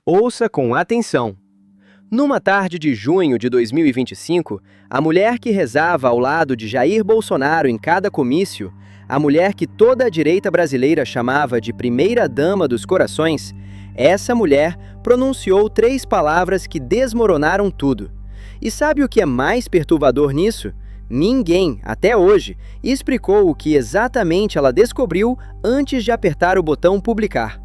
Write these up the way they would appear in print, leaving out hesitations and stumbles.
Ouça com atenção. Numa tarde de junho de 2025, a mulher que rezava ao lado de Jair Bolsonaro em cada comício, a mulher que toda a direita brasileira chamava de primeira-dama dos corações, essa mulher pronunciou 3 palavras que desmoronaram tudo. E sabe o que é mais perturbador nisso? Ninguém, até hoje, explicou o que exatamente ela descobriu antes de apertar o botão publicar.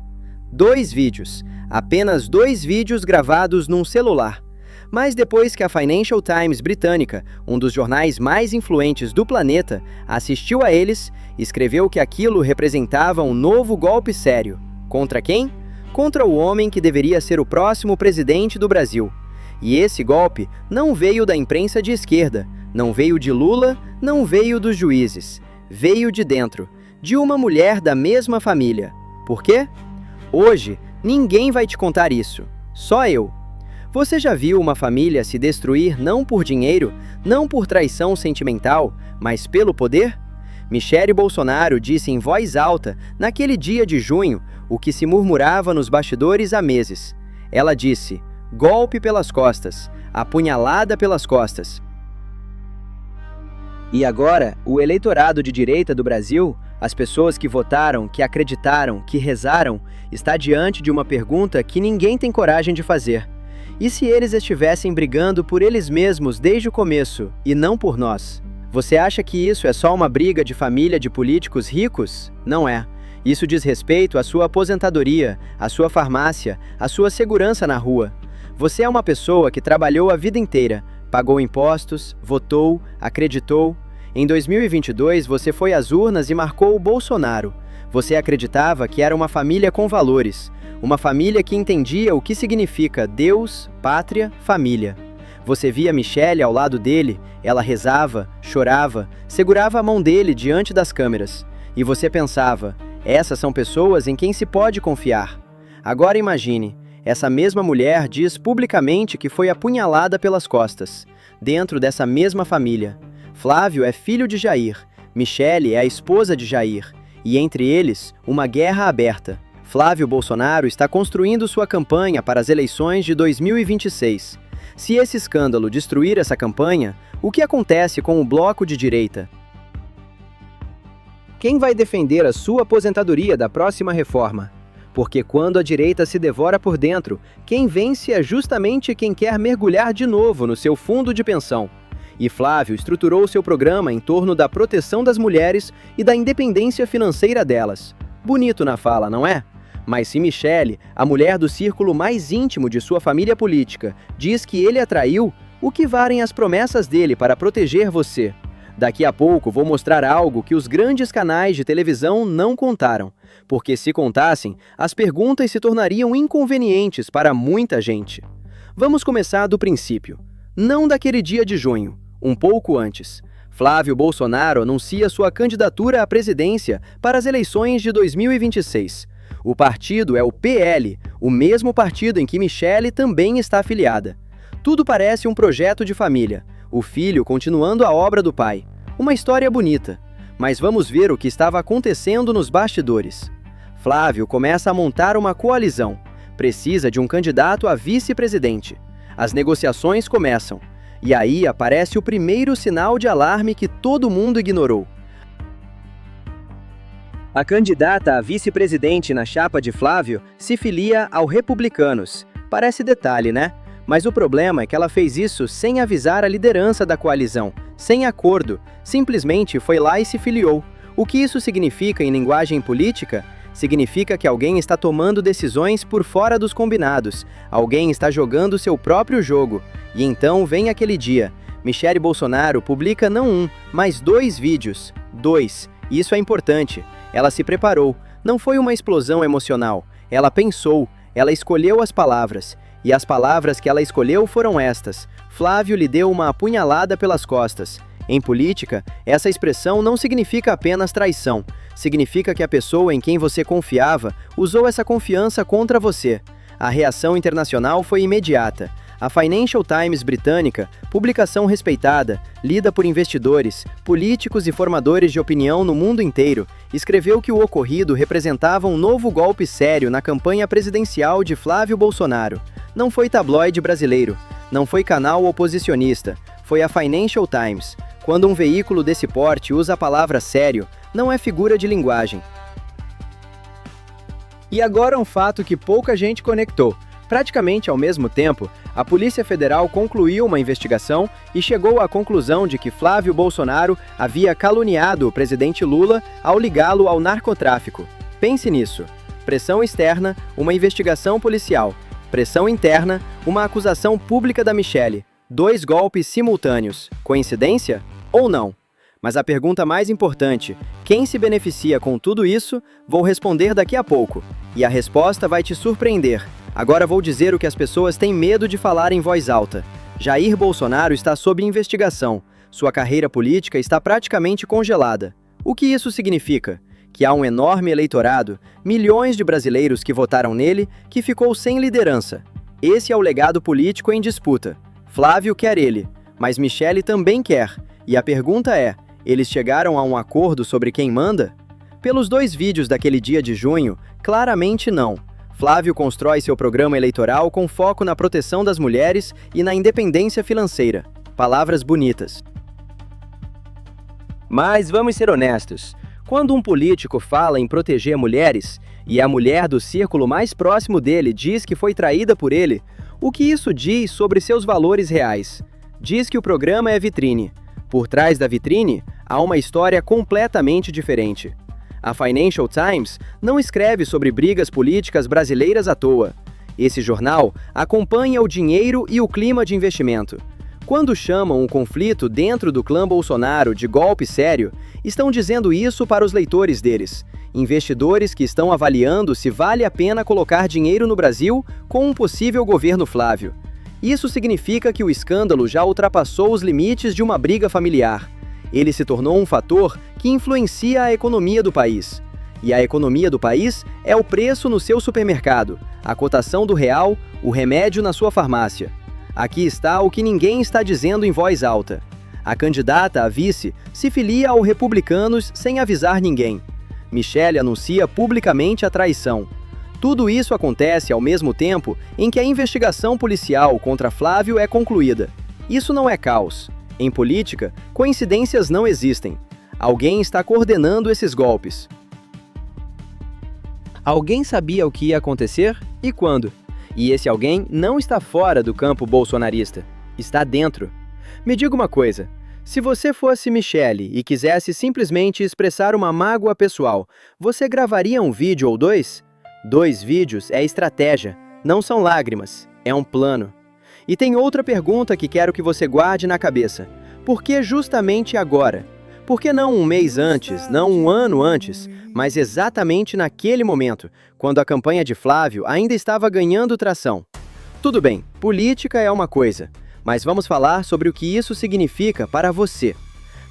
2 vídeos. Apenas 2 vídeos gravados num celular. Mas depois que a Financial Times britânica, um dos jornais mais influentes do planeta, assistiu a eles, escreveu que aquilo representava um novo golpe sério. Contra quem? Contra o homem que deveria ser o próximo presidente do Brasil. E esse golpe não veio da imprensa de esquerda, não veio de Lula, não veio dos juízes. Veio de dentro, de uma mulher da mesma família. Por quê? Hoje, ninguém vai te contar isso, só eu. Você já viu uma família se destruir não por dinheiro, não por traição sentimental, mas pelo poder? Michele Bolsonaro disse em voz alta, naquele dia de junho, o que se murmurava nos bastidores há meses. Ela disse: golpe pelas costas, apunhalada pelas costas. E agora, o eleitorado de direita do Brasil, as pessoas que votaram, que acreditaram, que rezaram, está diante de uma pergunta que ninguém tem coragem de fazer. E se eles estivessem brigando por eles mesmos desde o começo, e não por nós? Você acha que isso é só uma briga de família de políticos ricos? Não é. Isso diz respeito à sua aposentadoria, à sua farmácia, à sua segurança na rua. Você é uma pessoa que trabalhou a vida inteira, pagou impostos, votou, acreditou. Em 2022, você foi às urnas e marcou o Bolsonaro. Você acreditava que era uma família com valores, uma família que entendia o que significa Deus, pátria, família. Você via Michele ao lado dele, ela rezava, chorava, segurava a mão dele diante das câmeras. E você pensava, essas são pessoas em quem se pode confiar. Agora imagine, essa mesma mulher diz publicamente que foi apunhalada pelas costas, dentro dessa mesma família. Flávio é filho de Jair, Michele é a esposa de Jair, e entre eles, uma guerra aberta. Flávio Bolsonaro está construindo sua campanha para as eleições de 2026. Se esse escândalo destruir essa campanha, o que acontece com o bloco de direita? Quem vai defender a sua aposentadoria da próxima reforma? Porque quando a direita se devora por dentro, quem vence é justamente quem quer mergulhar de novo no seu fundo de pensão. E Flávio estruturou seu programa em torno da proteção das mulheres e da independência financeira delas. Bonito na fala, não é? Mas se Michele, a mulher do círculo mais íntimo de sua família política, diz que ele a traiu, o que valem as promessas dele para proteger você? Daqui a pouco vou mostrar algo que os grandes canais de televisão não contaram, porque se contassem, as perguntas se tornariam inconvenientes para muita gente. Vamos começar do princípio, não daquele dia de junho, um pouco antes. Flávio Bolsonaro anuncia sua candidatura à presidência para as eleições de 2026. O partido é o PL, o mesmo partido em que Michele também está afiliada. Tudo parece um projeto de família, o filho continuando a obra do pai. Uma história bonita, mas vamos ver o que estava acontecendo nos bastidores. Flávio começa a montar uma coalizão. Precisa de um candidato a vice-presidente. As negociações começam. E aí aparece o primeiro sinal de alarme que todo mundo ignorou. A candidata a vice-presidente na chapa de Flávio se filia ao Republicanos. Parece detalhe, né? Mas o problema é que ela fez isso sem avisar a liderança da coalizão, sem acordo, simplesmente foi lá e se filiou. O que isso significa em linguagem política? Significa que alguém está tomando decisões por fora dos combinados, alguém está jogando seu próprio jogo. E então vem aquele dia. Michele Bolsonaro publica não um, mas 2 vídeos. 2. Isso é importante. Ela se preparou. Não foi uma explosão emocional. Ela pensou. Ela escolheu as palavras. E as palavras que ela escolheu foram estas. Flávio lhe deu uma apunhalada pelas costas. Em política, essa expressão não significa apenas traição. Significa que a pessoa em quem você confiava usou essa confiança contra você. A reação internacional foi imediata. A Financial Times britânica, publicação respeitada, lida por investidores, políticos e formadores de opinião no mundo inteiro, escreveu que o ocorrido representava um novo golpe sério na campanha presidencial de Flávio Bolsonaro. Não foi tabloide brasileiro, não foi canal oposicionista, foi a Financial Times. Quando um veículo desse porte usa a palavra sério, não é figura de linguagem. E agora um fato que pouca gente conectou. Praticamente ao mesmo tempo, a Polícia Federal concluiu uma investigação e chegou à conclusão de que Flávio Bolsonaro havia caluniado o presidente Lula ao ligá-lo ao narcotráfico. Pense nisso. Pressão externa, uma investigação policial. Pressão interna, uma acusação pública da Michelle. 2 golpes simultâneos. Coincidência? Ou não? Mas a pergunta mais importante, quem se beneficia com tudo isso, vou responder daqui a pouco. E a resposta vai te surpreender. Agora vou dizer o que as pessoas têm medo de falar em voz alta. Jair Bolsonaro está sob investigação. Sua carreira política está praticamente congelada. O que isso significa? Que há um enorme eleitorado, milhões de brasileiros que votaram nele, que ficou sem liderança. Esse é o legado político em disputa. Flávio quer ele, mas Michelle também quer. E a pergunta é, eles chegaram a um acordo sobre quem manda? Pelos 2 vídeos daquele dia de junho, claramente não. Flávio constrói seu programa eleitoral com foco na proteção das mulheres e na independência financeira. Palavras bonitas. Mas vamos ser honestos. Quando um político fala em proteger mulheres, e a mulher do círculo mais próximo dele diz que foi traída por ele, o que isso diz sobre seus valores reais? Diz que o programa é vitrine. Por trás da vitrine, há uma história completamente diferente. A Financial Times não escreve sobre brigas políticas brasileiras à toa. Esse jornal acompanha o dinheiro e o clima de investimento. Quando chamam um conflito dentro do clã Bolsonaro de golpe sério, estão dizendo isso para os leitores deles, investidores que estão avaliando se vale a pena colocar dinheiro no Brasil com um possível governo Flávio. Isso significa que o escândalo já ultrapassou os limites de uma briga familiar. Ele se tornou um fator que influencia a economia do país. E a economia do país é o preço no seu supermercado, a cotação do real, o remédio na sua farmácia. Aqui está o que ninguém está dizendo em voz alta. A candidata a vice se filia ao Republicanos sem avisar ninguém. Michelle anuncia publicamente a traição. Tudo isso acontece ao mesmo tempo em que a investigação policial contra Flávio é concluída. Isso não é caos. Em política, coincidências não existem. Alguém está coordenando esses golpes. Alguém sabia o que ia acontecer e quando. E esse alguém não está fora do campo bolsonarista. Está dentro. Me diga uma coisa. Se você fosse Michelle e quisesse simplesmente expressar uma mágoa pessoal, você gravaria um vídeo ou 2? 2 vídeos é estratégia, não são lágrimas, é um plano. E tem outra pergunta que quero que você guarde na cabeça. Por que justamente agora? Por que não um mês antes, não um ano antes, mas exatamente naquele momento, quando a campanha de Flávio ainda estava ganhando tração? Tudo bem, política é uma coisa, mas vamos falar sobre o que isso significa para você.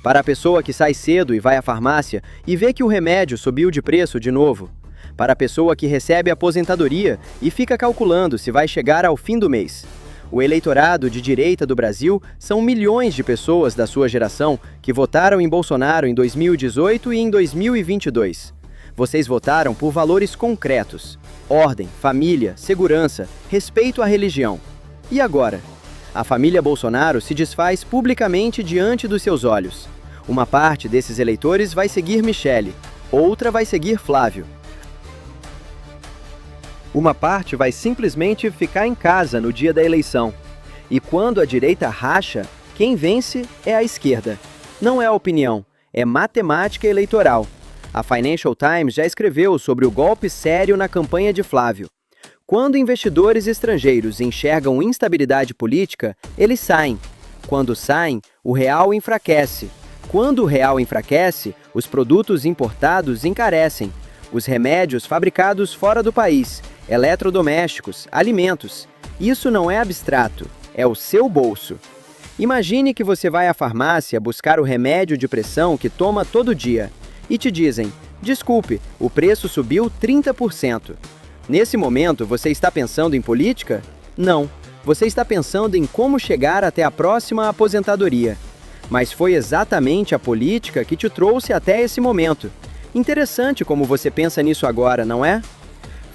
Para a pessoa que sai cedo e vai à farmácia e vê que o remédio subiu de preço de novo. Para a pessoa que recebe aposentadoria e fica calculando se vai chegar ao fim do mês. O eleitorado de direita do Brasil são milhões de pessoas da sua geração que votaram em Bolsonaro em 2018 e em 2022. Vocês votaram por valores concretos: ordem, família, segurança, respeito à religião. E agora? A família Bolsonaro se desfaz publicamente diante dos seus olhos. Uma parte desses eleitores vai seguir Michelle, outra vai seguir Flávio. Uma parte vai simplesmente ficar em casa no dia da eleição. E quando a direita racha, quem vence é a esquerda. Não é opinião, é matemática eleitoral. A Financial Times já escreveu sobre o golpe sério na campanha de Flávio. Quando investidores estrangeiros enxergam instabilidade política, eles saem. Quando saem, o real enfraquece. Quando o real enfraquece, os produtos importados encarecem. Os remédios fabricados fora do país, eletrodomésticos, alimentos. Isso não é abstrato, é o seu bolso. Imagine que você vai à farmácia buscar o remédio de pressão que toma todo dia e te dizem: desculpe, o preço subiu 30%. Nesse momento, você está pensando em política? Não. Você está pensando em como chegar até a próxima aposentadoria. Mas foi exatamente a política que te trouxe até esse momento. Interessante como você pensa nisso agora, não é?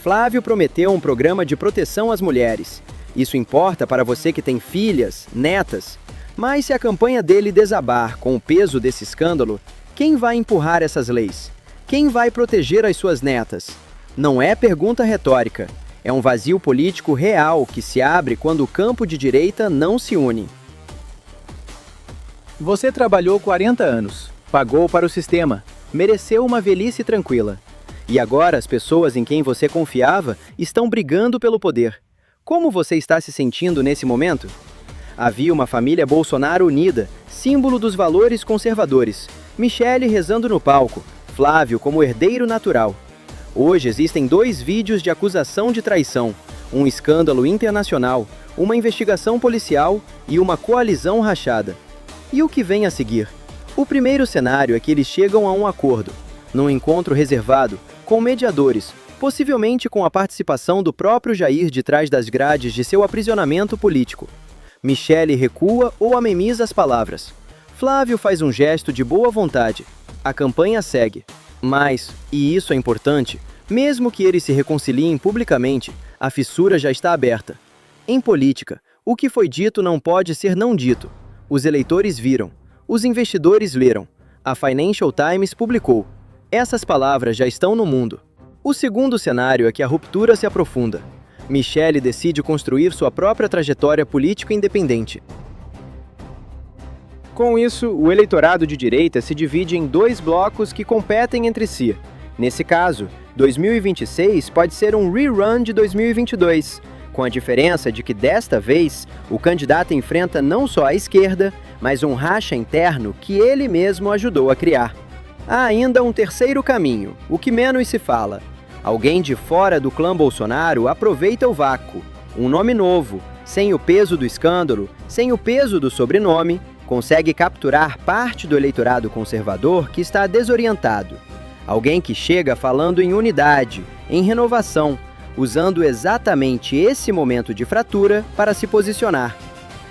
Flávio prometeu um programa de proteção às mulheres. Isso importa para você que tem filhas, netas. Mas se a campanha dele desabar com o peso desse escândalo, quem vai empurrar essas leis? Quem vai proteger as suas netas? Não é pergunta retórica. É um vazio político real que se abre quando o campo de direita não se une. Você trabalhou 40 anos, pagou para o sistema, mereceu uma velhice tranquila. E agora as pessoas em quem você confiava estão brigando pelo poder. Como você está se sentindo nesse momento? Havia uma família Bolsonaro unida, símbolo dos valores conservadores. Michele rezando no palco, Flávio como herdeiro natural. Hoje existem 2 vídeos de acusação de traição, um escândalo internacional, uma investigação policial e uma coalizão rachada. E o que vem a seguir? O primeiro cenário é que eles chegam a um acordo, num encontro reservado, com mediadores, possivelmente com a participação do próprio Jair de trás das grades de seu aprisionamento político. Michele recua ou ameniza as palavras. Flávio faz um gesto de boa vontade. A campanha segue. Mas, e isso é importante, mesmo que eles se reconciliem publicamente, a fissura já está aberta. Em política, o que foi dito não pode ser não dito. Os eleitores viram. Os investidores leram. A Financial Times publicou. Essas palavras já estão no mundo. O segundo cenário é que a ruptura se aprofunda. Michele decide construir sua própria trajetória política independente. Com isso, o eleitorado de direita se divide em 2 blocos que competem entre si. Nesse caso, 2026 pode ser um rerun de 2022, com a diferença de que desta vez o candidato enfrenta não só a esquerda, mas um racha interno que ele mesmo ajudou a criar. Há ainda um terceiro caminho, o que menos se fala. Alguém de fora do clã Bolsonaro aproveita o vácuo. Um nome novo, sem o peso do escândalo, sem o peso do sobrenome, consegue capturar parte do eleitorado conservador que está desorientado. Alguém que chega falando em unidade, em renovação, usando exatamente esse momento de fratura para se posicionar.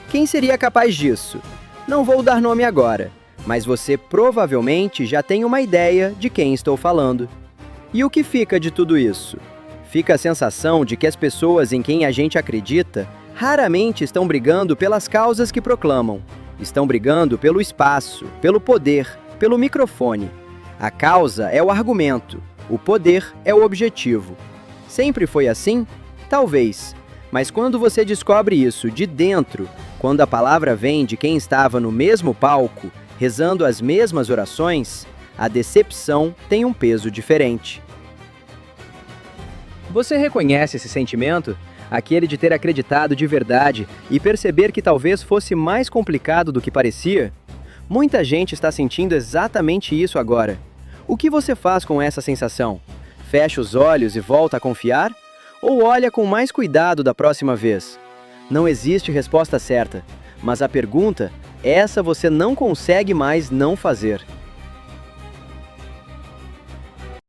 Quem seria capaz disso? Não vou dar nome agora, mas você provavelmente já tem uma ideia de quem estou falando. E o que fica de tudo isso? Fica a sensação de que as pessoas em quem a gente acredita raramente estão brigando pelas causas que proclamam. Estão brigando pelo espaço, pelo poder, pelo microfone. A causa é o argumento, o poder é o objetivo. Sempre foi assim? Talvez. Mas quando você descobre isso de dentro, quando a palavra vem de quem estava no mesmo palco, rezando as mesmas orações, a decepção tem um peso diferente. Você reconhece esse sentimento? Aquele de ter acreditado de verdade e perceber que talvez fosse mais complicado do que parecia? Muita gente está sentindo exatamente isso agora. O que você faz com essa sensação? Fecha os olhos e volta a confiar? Ou olha com mais cuidado da próxima vez? Não existe resposta certa, mas a pergunta, essa você não consegue mais não fazer.